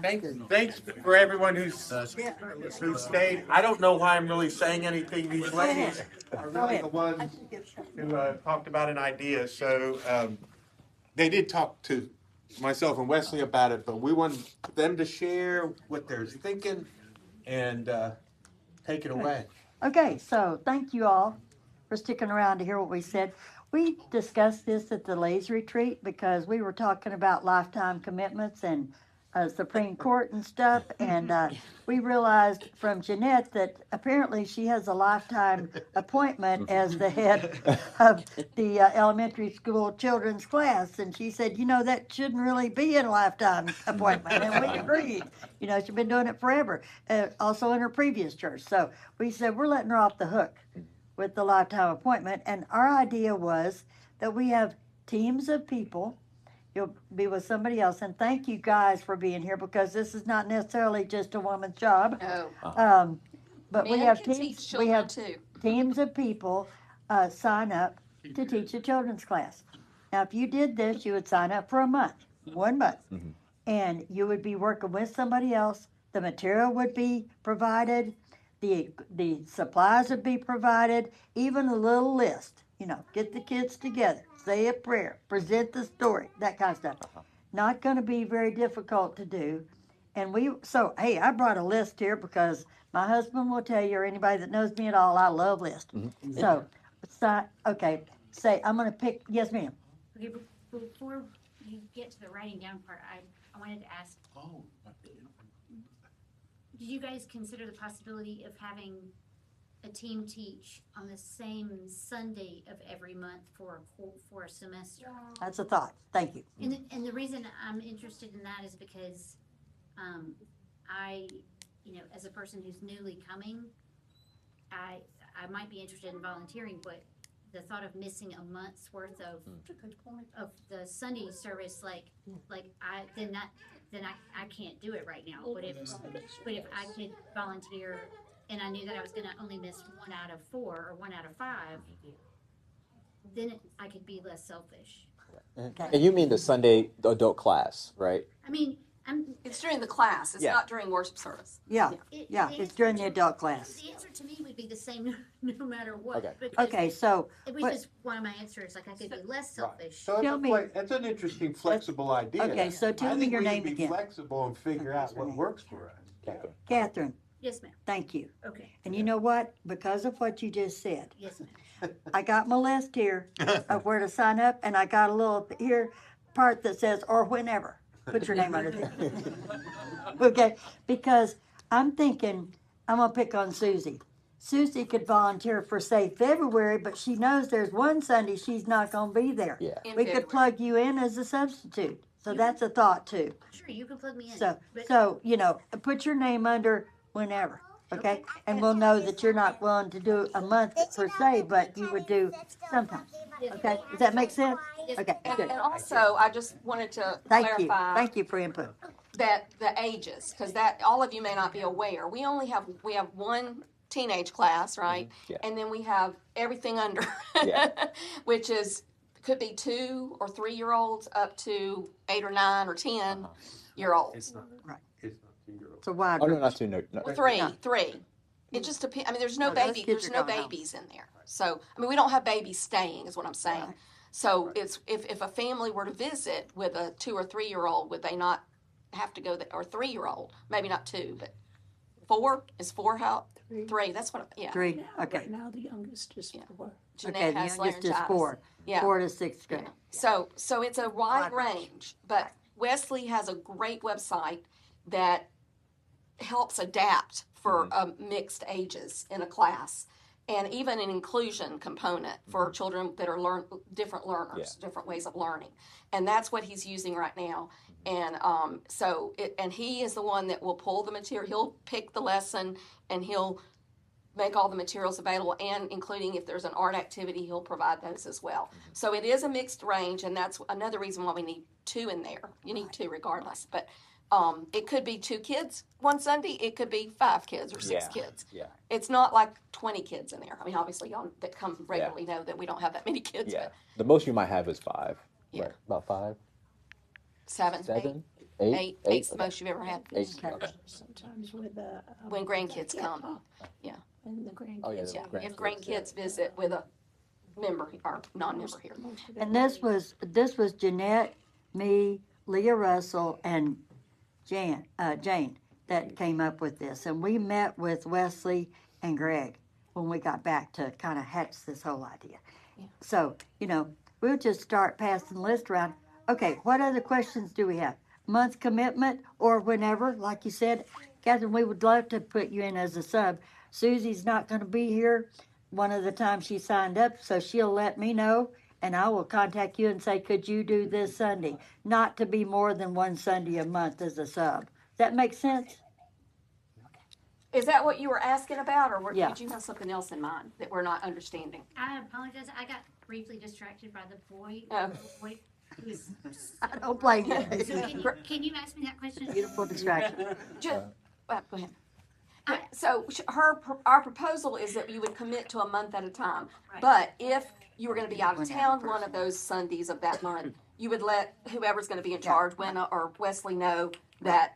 Thanks for everyone who's stayed. I don't know why I'm really saying anything. These ladies are really the ones who talked about an idea. So they did talk to myself and Wesley about it, but we want them to share what they're thinking and take it away. Okay, so thank you all for sticking around to hear what we said. We discussed this at the Lays Retreat because we were talking about lifetime commitments and Supreme Court and stuff, and we realized from Jeanette that apparently she has a lifetime appointment as the head of the elementary school children's class, and she said, you know, that shouldn't really be a lifetime appointment, and we agreed. You know, she's been doing it forever, also in her previous church. So we said, we're letting her off the hook with the lifetime appointment. And our idea was that we have teams of people. You'll be with somebody else. And thank you guys for being here because this is not necessarily just a woman's job. No. But we Men have can teams. teach We have children too. teams of people sign up to teach a children's class. Now, if you did this, you would sign up for a month, 1 month, and you would be working with somebody else. The material would be provided. The supplies would be provided, even a little list, you know, get the kids together, say a prayer, present the story, that kind of stuff. Not going to be very difficult to do. And hey, I brought a list here because my husband will tell you, or anybody that knows me at all, I love lists. So, okay, say, I'm going to pick, yes, ma'am. Okay, before you get to the writing down part, I wanted to ask, did you guys consider the possibility of having a team teach on the same Sunday of every month for a semester? That's a thought. Thank you. And the reason I'm interested in that is because I, you know, as a person who's newly coming, I might be interested in volunteering, but the thought of missing a month's worth of the Sunday service, then I can't do it right now. But if I could volunteer and I knew that I was going to only miss 1 out of 4 or 1 out of 5, then I could be less selfish. Okay. And you mean the Sunday adult class, right? I mean, It's during the class. It's Yeah. not during worship service. Yeah, the it's answer during the to- adult class. The answer to me would be the same no matter what. Okay. because Okay, so, It was just one of my answers, like I could be less selfish. So Tell me- that's an interesting, flexible idea. okay, so tell I me think your we name can be again. flexible and figure out what works for us. Catherine, Yes, ma'am. thank you. Okay. And you know what? Because of what you just said, Yes, ma'am. I got my list here of where to sign up, and I got a little here part that says, or whenever. Put your name under there. Okay, because I'm thinking, I'm gonna pick on Susie. Susie could volunteer for, say, February, but she knows there's one Sunday she's not gonna be there. Yeah. In We could February. plug you in as a substitute. So that's a thought too. Sure, you can plug me in. So, but you know, put your name under whenever, okay? And we'll know that you're not willing to do a month per se, but you would do sometimes, okay? Does that make sense? Okay, And, good. and also, I just wanted to Thank you. clarify Thank you for input. that the ages, because that all of you may not be aware. We have one teenage class, right? Yeah. And then we have everything under, Yeah. which could be 2 or 3 year olds up to 8 or 9 or 10 year olds. It's not 2-year-old. It's a wide Oh, no, range. not two. No. Well, three. Yeah. It just depends. I mean, there's no No, those baby. kids There's are no going home. babies in there. So, I mean, we don't have babies staying, is what I'm saying. Right. So, it's if a family were to visit with a 2 or 3 year old, would they not have to go there? Or 3 year old, maybe not 2, but 4 is 4 how? 3. That's what. Yeah. 3, okay. Right now, the youngest is Yeah. 4. Jeanette Okay, the has youngest is laryngitis. 4, Yeah. 4 to 6th grade. So it's a wide Wide range. range, but Wesley has a great website that helps adapt for mixed ages in a class, and even an inclusion component for children that are different learners, different ways of learning, and that's what he's using right now. And and he is the one that will pull the material. He'll pick the lesson, and he'll make all the materials available, and including if there's an art activity, he'll provide those as well. So it is a mixed range, and that's another reason why we need 2 in there. You need 2 regardless, but it could be 2 kids one Sunday. It could be 5 kids or 6 kids. Yeah. It's not like 20 kids in there. I mean, obviously, y'all that come regularly know that we don't have that many kids. Yeah. But The most you might have is 5. Yeah. Right? About 5, 7, 7. Eight's the most you've ever had. Eight. Okay. Okay. Sometimes with When grandkids come. Yeah. when the grandkids. Oh, yeah, Yeah, grandkids. if grandkids visit with a member or non-member here. And this was Jeanette, me, Leah Russell, and Jane that came up with this. And we met with Wesley and Greg when we got back to kind of hatch this whole idea. Yeah. So, we'll just start passing the list around. Okay, what other questions do we have? Month commitment or whenever, like you said. Catherine, we would love to put you in as a sub. Susie's not going to be here one of the times she signed up, so she'll let me know, and I will contact you and say, could you do this Sunday? Not to be more than one Sunday a month as a sub. Does that make sense? Is that what you were asking about, or Yeah. did you have something else in mind that we're not understanding? I apologize, I got briefly distracted by the boy. Oh. The boy who's- I don't blame you. Can you ask me that question? Beautiful distraction. Just, go ahead. I- So our proposal is that you would commit to a month at a time. Right. But if you were gonna be out of town one of those Sundays of that month, you would let whoever's gonna be in charge, Wenna or Wesley, know that,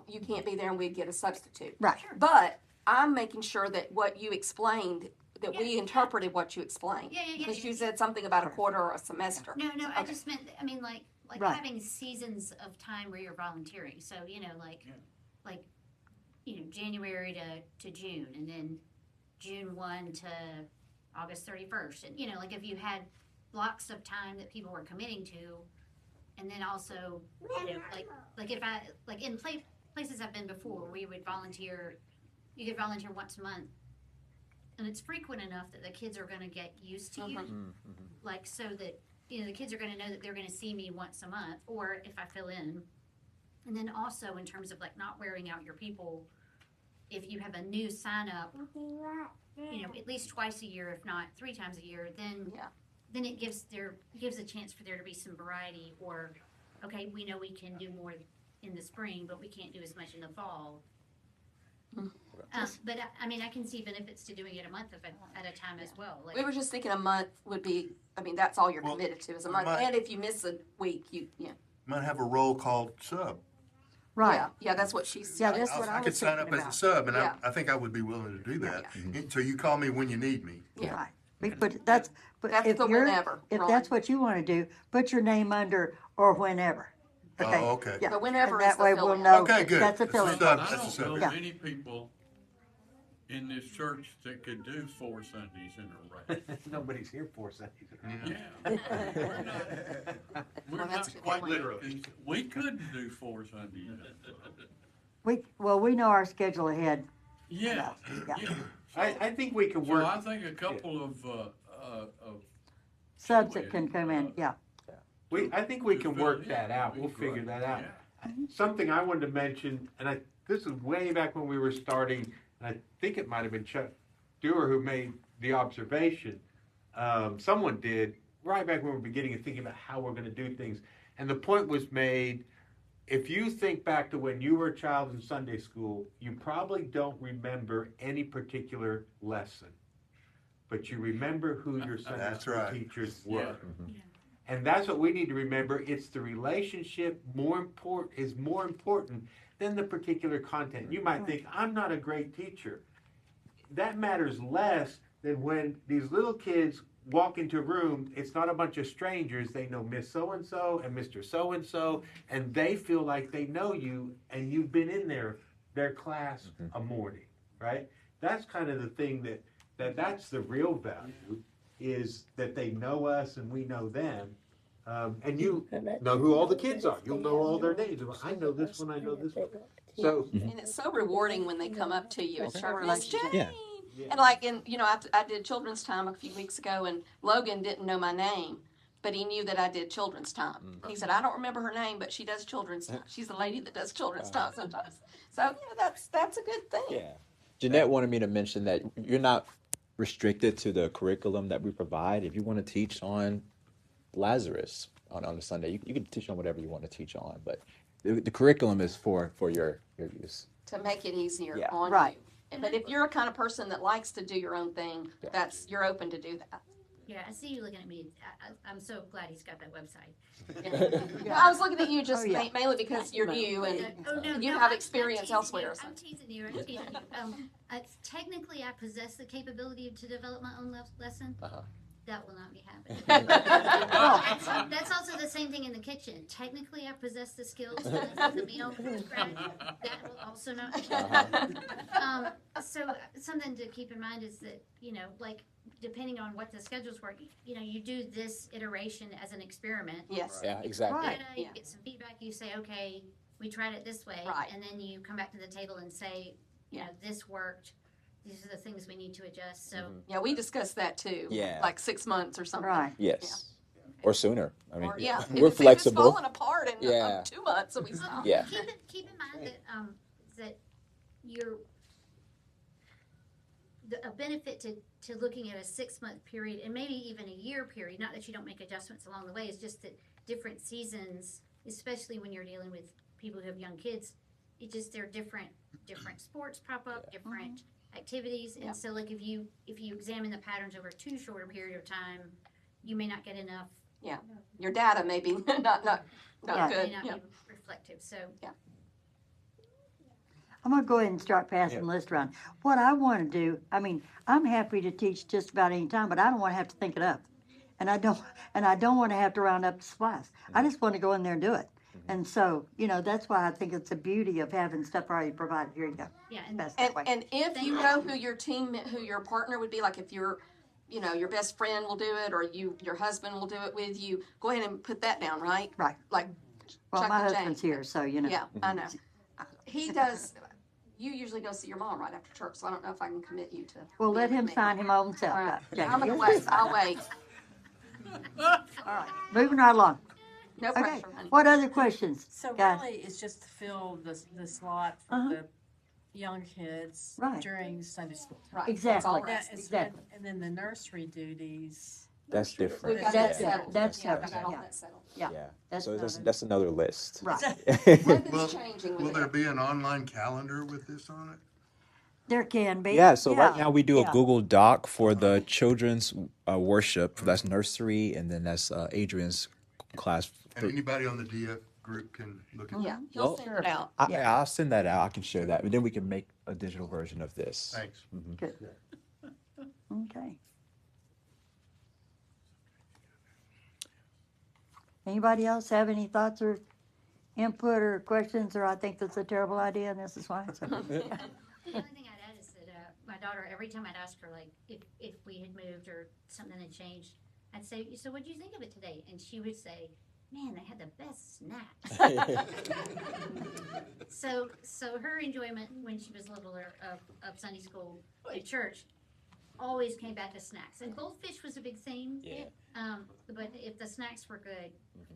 you can't be there and we'd get a substitute. Right. But I'm making sure that what you explained, that we Yeah. interpreted what you explained. Yeah. Because you said something about a quarter or a semester. No, I Okay. just meant, I mean, like Right. having seasons of time where you're volunteering. So, January to June, and then June 1 to August 31st. And, if you had blocks of time that people were committing to, and then also, if I, in places I've been before, we would volunteer, you could volunteer once a month. And it's frequent enough that the kids are gonna get used to you, so that, the kids are gonna know that they're gonna see me once a month, or if I fill in. And then also in terms of not wearing out your people, if you have a new sign up, at least twice a year, if not 3 times a year, then Yeah. then it gives a chance for there to be some variety. Or, okay, we know we can do more in the spring, but we can't do as much in the fall. But I can see benefits to doing it a month at a time as well. We were just thinking a month would be, that's all you're Well, committed to is a month. might- And if you miss a week, Might have a role called sub. Right. Yeah, that's what she's. Yeah, that's what I could was sign up thinking as a about. sub, and Yeah. I think I would be willing to do that. Yeah. So you call me when you need me. Yeah. Right. But that's, That's if the you're, whenever, if Ron. that's what you want to do, put your name under or whenever. Okay. Oh, okay. Yeah. The whenever And is that the way fill we'll in. know Okay, good. that's a It's fill a in. sub. I That's a don't sub. know Yeah. many people in this church that could do 4 Sundays in a row. Nobody's here for Sundays. Yeah. We're Well, that's not a good quite point. Literally. We couldn't do 4 Sundays. We know our schedule ahead. Yeah, Yeah. yeah. I think we can So work. I think a couple of Subs that can come in, yeah. I think we can work that out. We'll figure that out. Something I wanted to mention, and this is way back when we were starting, and I think it might have been Chuck Dewar who made the observation. Someone did, right back when we were beginning and thinking about how we're gonna do things. And the point was made, if you think back to when you were a child in Sunday school, you probably don't remember any particular lesson. But you remember who your Sunday That's school right. teachers were. Yeah. And that's what we need to remember. It's the relationship is more important than the particular content. You might think, I'm not a great teacher. That matters less than when these little kids walk into a room, it's not a bunch of strangers. They know Miss So-and-so and Mr. So-and-so, and they feel like they know you and you've been in their class a morning, right? That's kind of the thing that's the real value, is that they know us and we know them. And you know who all the kids are. You'll know all their names. I know this one, I know this one. So, And it's so rewarding when they come up to you at church, Miss Jane. Yeah. And I did children's time a few weeks ago, and Logan didn't know my name, but he knew that I did children's time. He said, I don't remember her name, but she does children's time. She's the lady that does children's time sometimes. So, that's a good thing. Yeah. Jeanette wanted me to mention that you're not restricted to the curriculum that we provide. If you want to teach on Lazarus on a Sunday, you can teach on whatever you want to teach on, but the curriculum is for your use. To make it easier Yeah. on Right. you. But if you're a kind of person that likes to do your own thing, you're open to do that. Yeah, I see you looking at me. I'm so glad he's got that website. I was looking at you just Oh, yeah. mainly because you're new and you have experience elsewhere. So. I'm teasing you. I'm teasing you. Technically, I possess the capability to develop my own lesson. Uh-huh. That will not be happening. Well, That's also the same thing in the kitchen. Technically, I possess the skills to cook the meal from scratch. That will also not be happening. So something to keep in mind is that, like, depending on what the schedules were, you do this iteration as an experiment. yes. Yeah, exactly. Right. You Yeah. get some feedback, you say, okay, we tried it this way. Right. And then you come back to the table and say, this worked. These are the things we need to adjust. So Yeah, we discussed that too. Yeah. Like 6 months or something. Right. Yes. Or sooner. I mean, Or, yeah. we're If it's flexible. falling apart in Yeah. 2 months, so we stop. Yeah. Keep in mind that you're a benefit to looking at a 6-month period and maybe even a year period. Not that you don't make adjustments along the way. It's just that different seasons, especially when you're dealing with people who have young kids, there are different sports pop up, different activities, and Yeah. so like if you examine the patterns over too short a period of time, you may not get enough. Your data may be not Yeah. good. May not Yeah. be reflective. So I'm gonna go ahead and start passing the list around. What I wanna do, I mean, I'm happy to teach just about any time, but I don't wanna have to think it up. And I don't wanna have to round up the supplies. I just wanna go in there and do it. And so, that's why I think it's the beauty of having stuff already provided. Here you go. yeah, and Best that way. And if you know who your partner would be, like if your best friend will do it or your husband will do it with you, go ahead and put that down, right? Right. Like, Well, Chuck my and husband's Jane. here, so, yeah, I know. He does, you usually go see your mom right after church, so I don't know if I can commit you to. Well, let being him with me. sign him own self. All right, Jackie. I'm gonna wait, I'll wait. All right, moving right along. No Okay, pressure, honey. what other questions? So Guys. really, it's just to fill the slot for Uh-huh. the young kids Right. during Sunday school time. Right, that's all Exactly. it is. That is Exactly. And then the nursery duties. That's different. We've got That's that it. settled. That's Yeah, we separate, got all yeah. that settled. Yeah. Yeah. That's So another- that's another list. Right, Nothing's Will- changing Will with there it. be an online calendar with this on it? there can be. Yeah, so right now we do yeah. a Google Doc for the children's worship. That's nursery, and then that's Adrian's class. And anybody on the DF group can look at it? Yeah, he'll Well, send it out. Yeah. I'll send that out. I can share that, but then we can make a digital version of this. Thanks. Good. Okay. Anybody else have any thoughts or input or questions, or I think that's a terrible idea and this is why? So, the only thing I'd add is that my daughter, every time I'd ask her, like, if we had moved or something had changed, I'd say, so what'd you think of it today? And she would say, man, they had the best snacks. So her enjoyment when she was littler of Sunday school at church always came back to snacks. And goldfish was a big thing. Yeah. But if the snacks were good,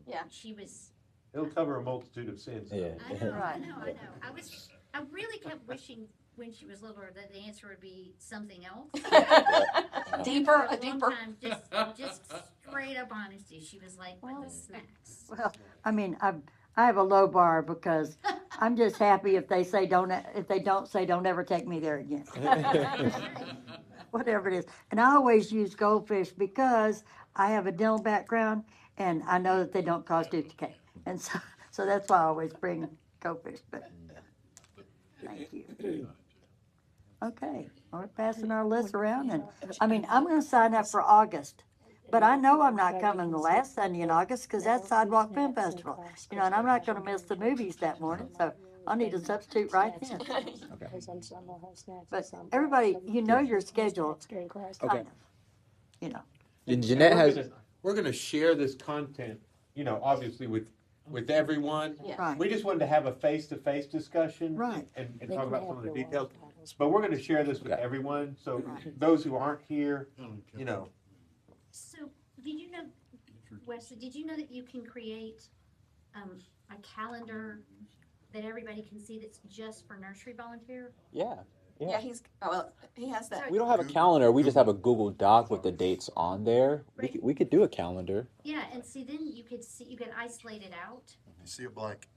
Yeah. she was. It'll cover a multitude of sins. Yeah. I know, I Right. know, I know. I really kept wishing when she was littler that the answer would be something else. Deeper, For a long deeper. time, just straight up honesty. She was like, "Well, the snacks." well, I mean, I have a low bar because I'm just happy if they don't say don't ever take me there again. Whatever it is. And I always use goldfish because I have a dental background and I know that they don't cause tooth decay. And so that's why I always bring goldfish, but thank you. Okay, we're passing our list around and, I mean, I'm gonna sign up for August. But I know I'm not coming the last Sunday in August because that's Sidewalk Film Festival. And I'm not gonna miss the movies that morning, so I'll need a substitute right then. But everybody, your schedule, kind of, And Jeanette has. We're gonna share this content, obviously with everyone. Yeah. Right. We just wanted to have a face-to-face discussion. Right. And talk about some of the details. But we're gonna share this with Okay. everyone, so those who aren't here, So, did you know, Wesley? Did you know that you can create a calendar that everybody can see that's just for nursery volunteer? Yeah. Yeah, he has that. We don't have a calendar. We just have a Google Doc with the dates on there. We could do a calendar. Yeah, and see, then you could isolate it out. You see a blank.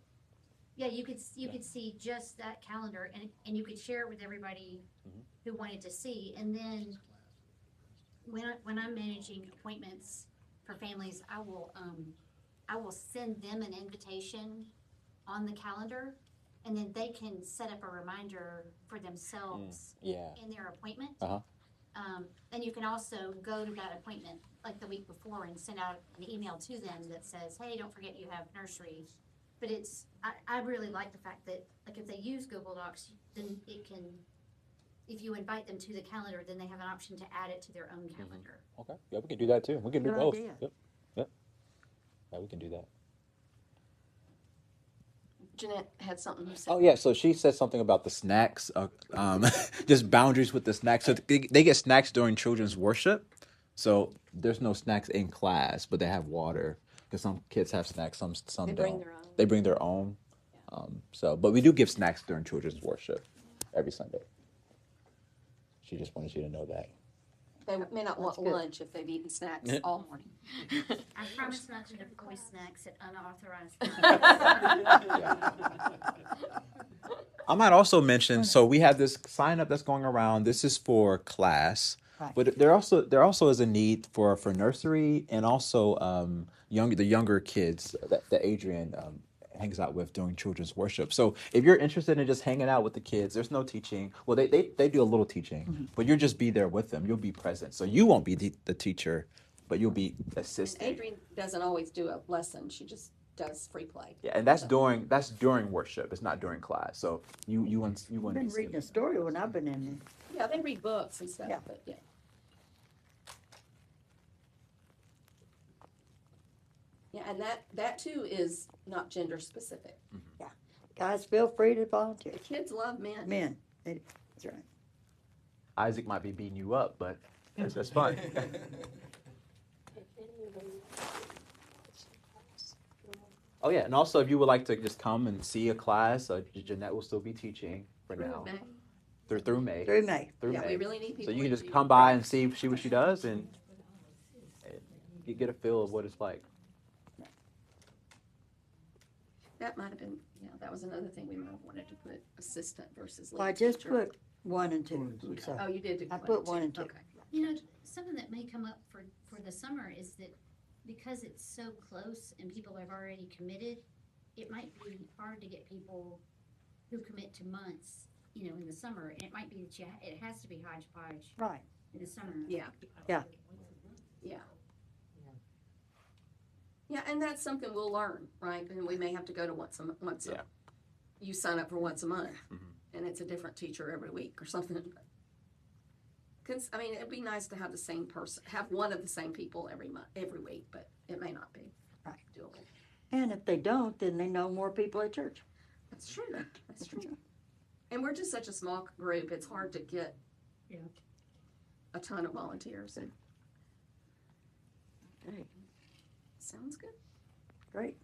Yeah, you could see just that calendar, and you could share it with everybody who wanted to see, and then when I'm managing appointments for families, I will send them an invitation on the calendar, and then they can set up a reminder for themselves Yeah. in their appointment. Uh-huh. And you can also go to that appointment like the week before and send out an email to them that says, hey, don't forget you have nursery. But I really like the fact that, like, if they use Google Docs, then it can, if you invite them to the calendar, then they have an option to add it to their own calendar. Okay. Yeah, we can do that too. We can do Good both. idea. Yep. Yep. Yeah, we can do that. Jeanette had something to say. Oh yeah, so she said something about the snacks, just boundaries with the snacks. So they get snacks during children's worship. So there's no snacks in class, but they have water because some kids have snacks, some They don't. bring their own. They bring their own. But we do give snacks during children's worship every Sunday. She just wanted you to know that. They may not want That's good. lunch if they've eaten snacks all morning. I promise not to deploy snacks at unauthorized I might also mention, so we have this sign up that's going around. This is for class, Right. but there also is a need for nursery and also the younger kids that Adrian hangs out with during children's worship. So if you're interested in just hanging out with the kids, there's no teaching. Well, they do a little teaching, but you'll just be there with them. You'll be present. So you won't be the teacher, but you'll be And assisting. Adrienne doesn't always do a lesson. She just does free play. Yeah, and that's during worship. It's not during class. So you wouldn't I've been be reading a story when I've been in there. Yeah, they read books and stuff, Yeah. but yeah. Yeah, and that too is not gender specific. Guys, feel free to volunteer. The kids love men. Men, that's right. Isaac might be beating you up, but that's fine. Oh yeah, and also if you would like to just come and see a class, Jeanette will still be teaching for Through now May. through May. Through May. Yeah, we really need So people. you can to just do- come by and see what she does, and you get a feel of what it's like. That might have been, yeah, that was another thing we might have wanted to put assistant versus lead Well, I just teacher. put 1 and 2, so. Oh, you did do I one put and 1 and 2. Okay. You know, something that may come up for the summer is that because it's so close and people have already committed, it might be hard to get people who commit to months, you know, in the summer. And it might be that it has to be hodgepodge Right. in the summer. Yeah. Yeah. Yeah. Yeah, and that's something we'll learn, right? And we may have to go to once Yeah. you sign up for once a month, Mhm. and it's a different teacher every week or something. Cause, I mean, it'd be nice to have the same person, have one of the same people every week, but it may not be Right. doable. And if they don't, then they know more people at church. That's true. That's true. And we're just such a small group. It's hard to get Yeah. a ton of volunteers. Okay, Sounds good. great.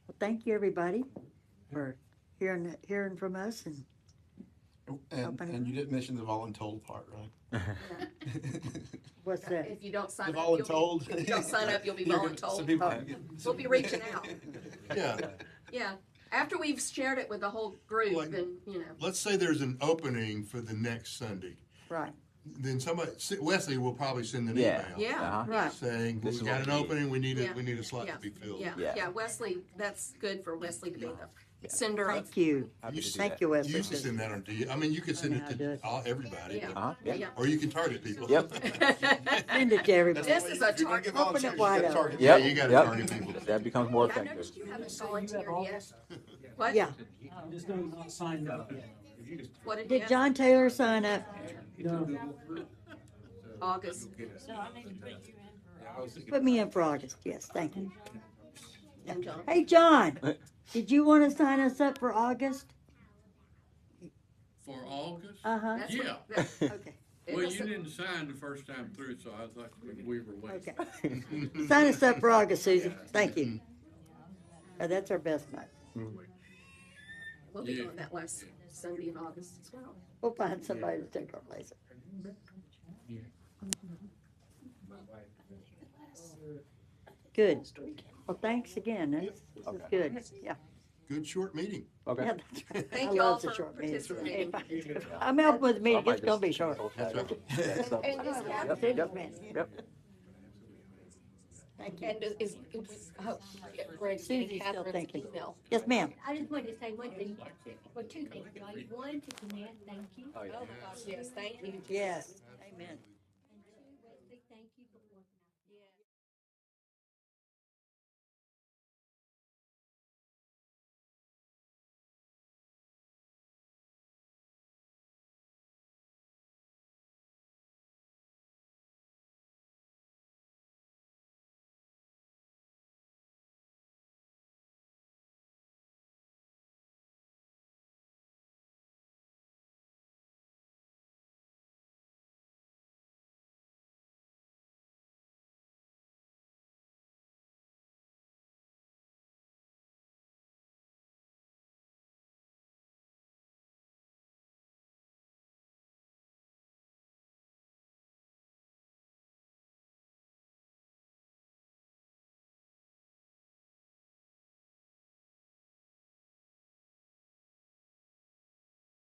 Well, thank you, everybody, for hearing from us, and And you didn't mention the voluntold part, right? what's that? If you don't sign The up, you'll voluntold. be, if you don't sign up, you'll be You're gonna- voluntold. some people Oh. get- We'll some be people- reaching out. Yeah, Yeah. After we've shared it with the whole group, Like- then, you know. let's say there's an opening for the next Sunday. Right, Then Wesley will probably send an Yeah. email. Yeah. Uh-huh. right. Saying, This we is got what an we need. opening, Yeah. we need a slot Yeah. to be filled. Yeah, Yeah. yeah, Wesley, that's good for Wesley to be the sender of. Thank you. Happy to do Thank that. you, You Wesley. used to send that on, I mean, you could send Yeah, I it did. to everybody, Yeah. but- Uh-huh. Yeah. Yeah. or you can target people. Yep. Send it to everybody. This is a target. Open it wide open. Yeah, Yep. you gotta Yep. target people. That becomes more I effective. noticed you haven't volunteered yet. What? Yeah. Just not signed up yet. What did you Did have? John Taylor sign up? August. Put me in for August, yes, thank you. And John. Hey, John, did you want to sign us up for August? For August? Uh-huh, That's Yeah. what- that- okay, it Well, was- you didn't sign the first time through, so I thought we were waiting. okay. Sign us up for August, Susan, thank you. That's our best month. We'll be Yeah. doing that last Sunday in August as well. We'll find somebody to take our place. Good. Well, thanks again. This is good. Yeah. good short meeting. Okay. Yeah, that's right. I Thank you all love the for short meetings. participating. If I'm helping with the meeting, it's gonna be short. That's right. And is that- Yep. Thank you. and is, Greg's Susie's getting still Catherine's thinking. email. Yes, ma'am. I just wanted to say one thing, well, two things, right? One, to Jeanette, thank you. Oh my gosh, yes, thank you. Yes, amen.